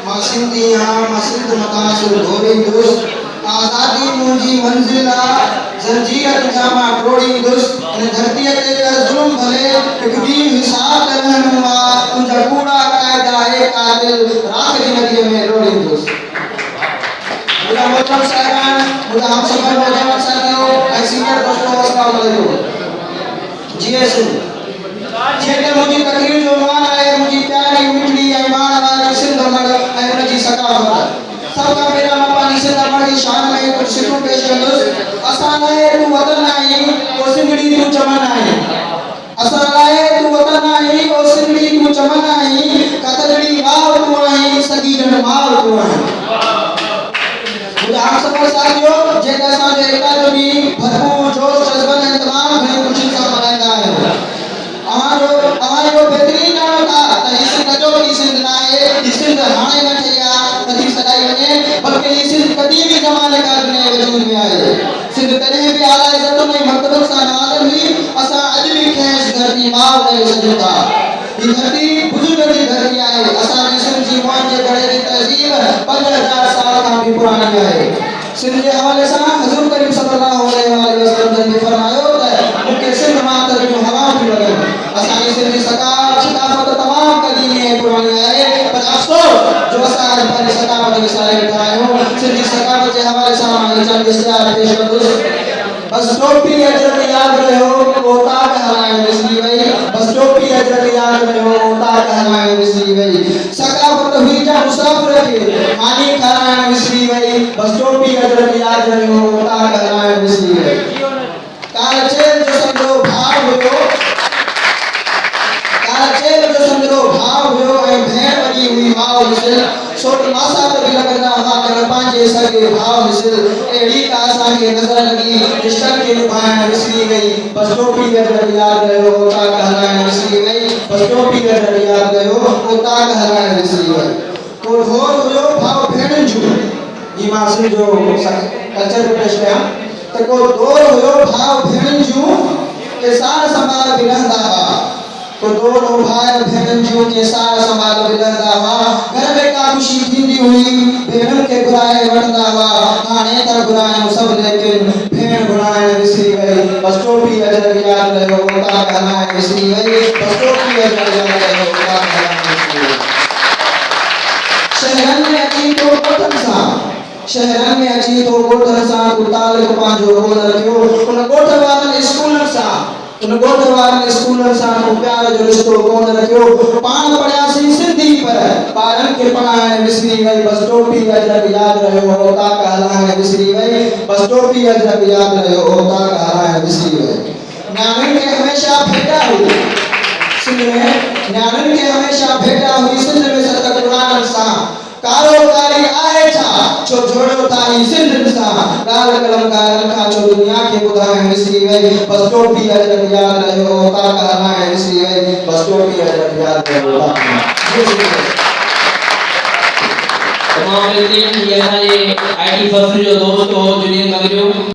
मसिंद मतासुर धोरी दुस आजादी मुंजी मंजिला जंजीर जामा टोड़ी दुस ने धरती ते कर जुल्म भले एक दी हिसाब रहनुमा तुझा कूड़ा कायदा है कातिल राख दी नदी में रोड़ी दुस मुझे मोहतरम साहबान मुझे हम सब नौजवान साथियों सीनियर दोस्तों अस्सलाम वालेकुम जेके मुझी तकरीर जो मान आए मुझी प्यारी मिठड़ी ईमान वाली सिंध मग ऐं उन जी सकावत सबका मेरा पानी सिंध मग की शान में कुछ सिटू पेश कंदुस असां लाए तू वतन आई ओ सिंधड़ी तू चमन आई असां लाए तू वतन आई ओ सिंधड़ी तू चमन आई कतड़ी वाव तू आई सगी जन माल तू आई मुझे आप सब साथियों जेका असां जे एकता जो भी भरपूर जोश जज्बा ऐं तमाम घणी खुशी सां मनाईंदा आहियूं हमारो बेहतरीन नाम था त इस कजो की सिंध ना है इस सिंध हाने न थिया कदी सदाई वने बल्कि इस सिंध कदी भी जमाने का ने वजूद में आए सिंध कदी भी आला इज्जत में मर्तबत सा नवाजन हुई असा अज भी खेस धरती माव ने सजता ये धरती बुजुर्ग की धरती आए असा ने सिंध जी मान जे गड़े की तहजीब 5000 साल का भी पुरानी है सिंध के हवाले से हुजूर करीम सल्लल्लाहु अलैहि वसल्लम ने फरमायो है मुके सिंध मातर जो हवा भी लगे असानी सिंध सकाफ सकाफत तमाम कदीमी है पुरानी है पर अफसोस जो असाज पर सकाफत के सारे बिठायो सिंध सकाफत के हवाले से हमारे चंद इस्तेमाल पेश कर बस टोपी अजर याद रहो ओता कहलाए मिसली वही बस टोपी अजर याद रहो ओता कहलाए मिसली वही सकाफत हुई जा मुसाफिर के मानी कहलाए मिसली वही बस टोपी अजर याद रहो ओता कहलाए मिसली वही कालचेल जो समझो भाव हुयो ऐं भेण वॾी हुई माउ मिसल छोट मासा त बि लॻंदा हुआ कर पंहिंजे सॻे भाउ मिसल अहिड़ी का असांखे नज़र लॻी रिश्तनि खे निभाइण विसरी वई बस टोपी अजर यादि रहियो ओता कहलाइण विसरी वई बस टोपी अजर यादि रहियो ओता कहलाइण विसरी वई को ढोल हुयो भाउ भेणनि जूं ही मां सिंध जो कल्चर पेश कयां त को ढोल हुयो भाउ भेणनि जूं के सार संभाल बि रहंदा हुआ तो दोनों भाई बहन जो के सारा संभाल बिलंदा हुआ घर में का खुशी थींदी हुई भेण के बुराए वणदा हुआ हाने त बुराए सब लेकिन भेण बुराए विसरी गई बस टोपी अजर याद रहो ओता कहलाए विसरी गई बस टोपी अजर याद रहो ओता कहलाए विसरी गई शहरन में अची तो गोठन सा तालिक पांजो कोन रखियो उन गोठ वारन स्कूलन सा को प्यार जो रिश्तो कोन रखियो पान पढ़ियासी सिंधी पर ॿारनि खे पढ़ाइण विसरी वई बस टोपी अजर याद रहियो ओता कहलाइण विसरी वई बस टोपी अजर याद रहियो ओता कहलाइण विसरी वई न्याणियुनि खे हमेशा भेटा हुई सिंध में न्याणियुनि खे हमेशा भेटा हुई सिंध में सत क़ुरान सा कारोकारी आहे छा छो जोड़ो ताई सिंध सा गाल कलम कारन का छो दुनिया के बुधाए विसरी वई बस टोपी अजर याद रहियो ओता कहलाए विसरी वई बस टोपी अजर याद रहियो तमाम बेहतरीन ये हमारे आईटी फर्स्ट जो दोस्त हो जूनियर मगजू